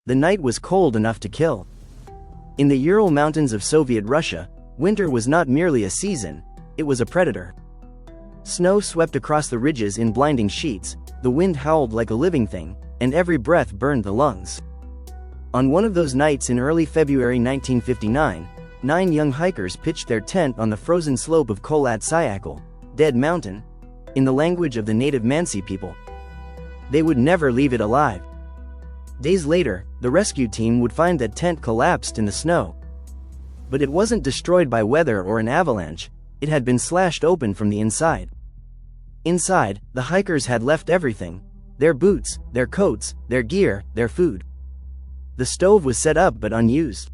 The night was cold enough to kill. In the Ural Mountains of Soviet Russia, winter was not merely a season, it was a predator. Snow swept across the ridges in blinding sheets, the wind howled like a living thing, and every breath burned the lungs. On one of those nights in early February 1959, 9 young hikers pitched their tent on the frozen slope of Kholat Syakhl, Dead Mountain, in the language of the native Mansi people. They would never leave it alive. Days later, the rescue team would find that tent collapsed in the snow. But it wasn't destroyed by weather or an avalanche, it had been slashed open from the inside. Inside, the hikers had left everything: their boots, their coats, their gear, their food. The stove was set up but unused.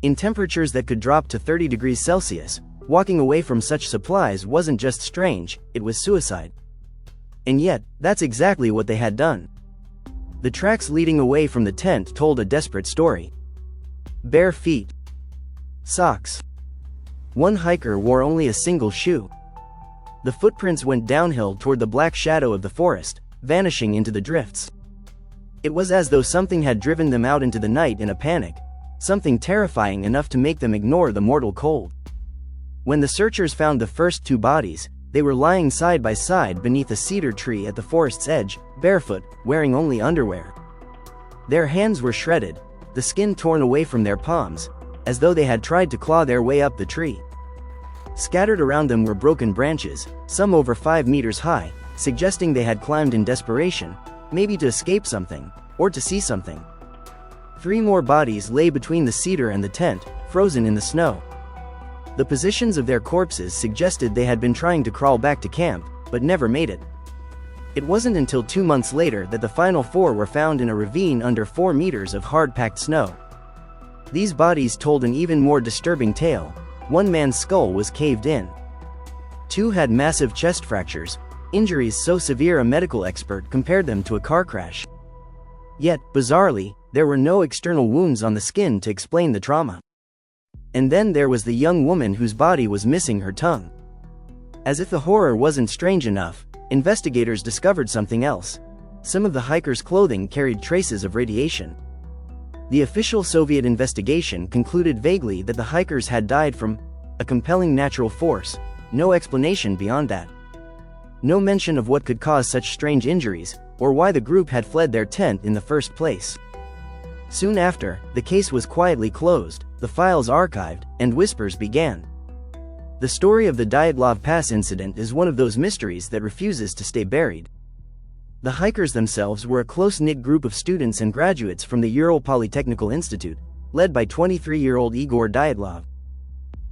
In temperatures that could drop to 30 degrees Celsius, walking away from such supplies wasn't just strange, it was suicide. And yet, that's exactly what they had done. The tracks leading away from the tent told a desperate story. Bare feet. Socks. One hiker wore only a single shoe. The footprints went downhill toward the black shadow of the forest, vanishing into the drifts. It was as though something had driven them out into the night in a panic, something terrifying enough to make them ignore the mortal cold. When the searchers found the first 2 bodies, they were lying side by side beneath a cedar tree at the forest's edge, barefoot, wearing only underwear. Their hands were shredded, the skin torn away from their palms, as though they had tried to claw their way up the tree. Scattered around them were broken branches, some over 5 meters high, suggesting they had climbed in desperation, maybe to escape something, or to see something. 3 more bodies lay between the cedar and the tent, frozen in the snow. The positions of their corpses suggested they had been trying to crawl back to camp, but never made it. It wasn't until 2 months later that the final 4 were found in a ravine under 4 meters of hard-packed snow. These bodies told an even more disturbing tale. 1 man's skull was caved in. 2 had massive chest fractures, injuries so severe a medical expert compared them to a car crash. Yet, bizarrely, there were no external wounds on the skin to explain the trauma. And then there was the young woman whose body was missing her tongue. As if the horror wasn't strange enough, investigators discovered something else. Some of the hikers' clothing carried traces of radiation. The official Soviet investigation concluded vaguely that the hikers had died from a compelling natural force, no explanation beyond that. No mention of what could cause such strange injuries, or why the group had fled their tent in the first place. Soon after, the case was quietly closed, the files archived, and whispers began. The story of the Dyatlov Pass incident is one of those mysteries that refuses to stay buried. The hikers themselves were a close-knit group of students and graduates from the Ural Polytechnical Institute, led by 23-year-old Igor Dyatlov.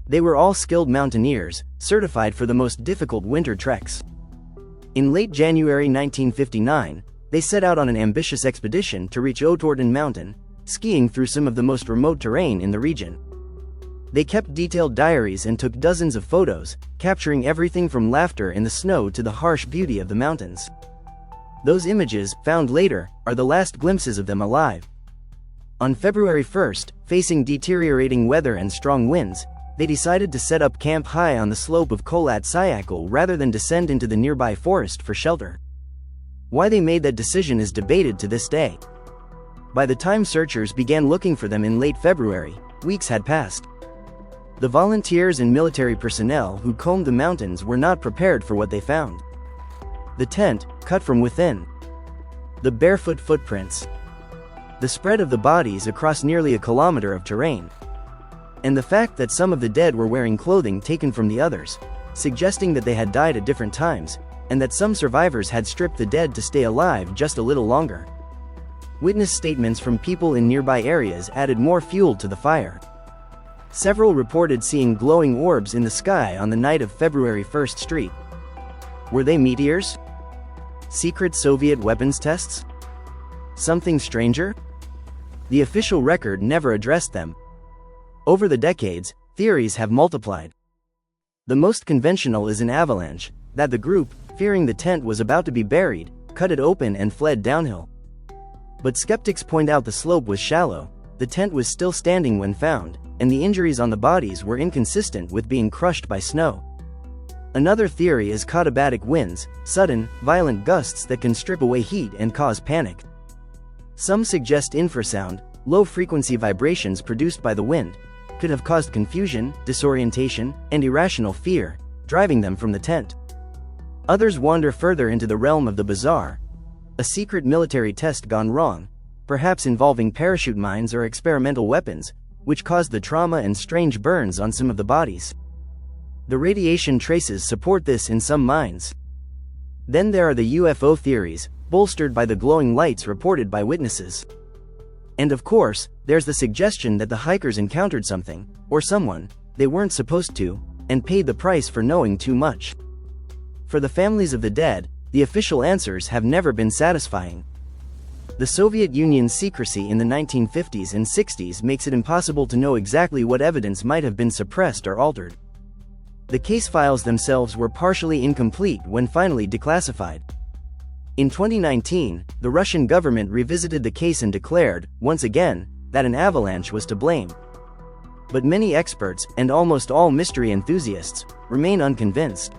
They were all skilled mountaineers, certified for the most difficult winter treks. In late January 1959, they set out on an ambitious expedition to reach Otorden Mountain, skiing through some of the most remote terrain in the region. They kept detailed diaries and took dozens of photos, capturing everything from laughter in the snow to the harsh beauty of the mountains. Those images, found later, are the last glimpses of them alive. On February 1st, facing deteriorating weather and strong winds, they decided to set up camp high on the slope of Kholat Syakhl rather than descend into the nearby forest for shelter. Why they made that decision is debated to this day. By the time searchers began looking for them in late February, weeks had passed. The volunteers and military personnel who combed the mountains were not prepared for what they found. The tent, cut from within. The barefoot footprints. The spread of the bodies across nearly a kilometer of terrain. And the fact that some of the dead were wearing clothing taken from the others, suggesting that they had died at different times, and that some survivors had stripped the dead to stay alive just a little longer. Witness statements from people in nearby areas added more fuel to the fire. Several reported seeing glowing orbs in the sky on the night of February 1st Street. Were they meteors? Secret Soviet weapons tests? Something stranger? The official record never addressed them. Over the decades, theories have multiplied. The most conventional is an avalanche, that the group, fearing the tent was about to be buried, cut it open and fled downhill. But skeptics point out the slope was shallow, the tent was still standing when found, and the injuries on the bodies were inconsistent with being crushed by snow. Another theory is katabatic winds, sudden, violent gusts that can strip away heat and cause panic. Some suggest infrasound, low-frequency vibrations produced by the wind, could have caused confusion, disorientation, and irrational fear, driving them from the tent. Others wander further into the realm of the bizarre. A secret military test gone wrong, perhaps involving parachute mines or experimental weapons, which caused the trauma and strange burns on some of the bodies. The radiation traces support this in some minds. Then there are the UFO theories, bolstered by the glowing lights reported by witnesses. And of course, there's the suggestion that the hikers encountered something, or someone, they weren't supposed to, and paid the price for knowing too much. For the families of the dead, the official answers have never been satisfying. The Soviet Union's secrecy in the 1950s and 60s makes it impossible to know exactly what evidence might have been suppressed or altered. The case files themselves were partially incomplete when finally declassified. In 2019, the Russian government revisited the case and declared, once again, that an avalanche was to blame. But many experts, and almost all mystery enthusiasts, remain unconvinced.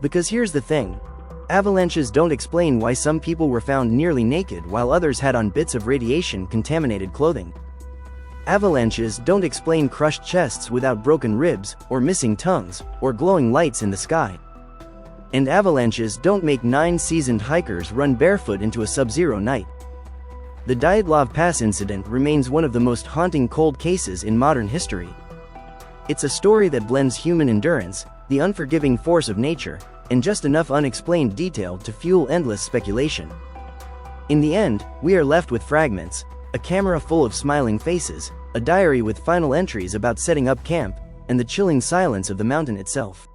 Because here's the thing. Avalanches don't explain why some people were found nearly naked while others had on bits of radiation-contaminated clothing. Avalanches don't explain crushed chests without broken ribs, or missing tongues, or glowing lights in the sky. And avalanches don't make 9 seasoned hikers run barefoot into a sub-zero night. The Dyatlov Pass incident remains one of the most haunting cold cases in modern history. It's a story that blends human endurance, the unforgiving force of nature, and just enough unexplained detail to fuel endless speculation. In the end, we are left with fragments, a camera full of smiling faces, a diary with final entries about setting up camp, and the chilling silence of the mountain itself.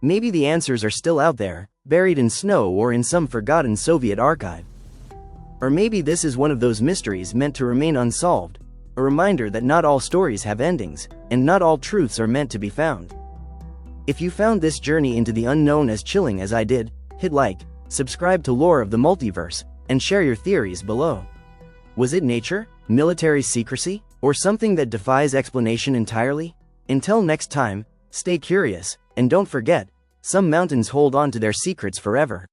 Maybe the answers are still out there, buried in snow or in some forgotten Soviet archive. Or maybe this is one of those mysteries meant to remain unsolved, a reminder that not all stories have endings, and not all truths are meant to be found. If you found this journey into the unknown as chilling as I did, hit like, subscribe to Lore of the Multiverse, and share your theories below. Was it nature, military secrecy, or something that defies explanation entirely? Until next time, stay curious, and don't forget, some mountains hold on to their secrets forever.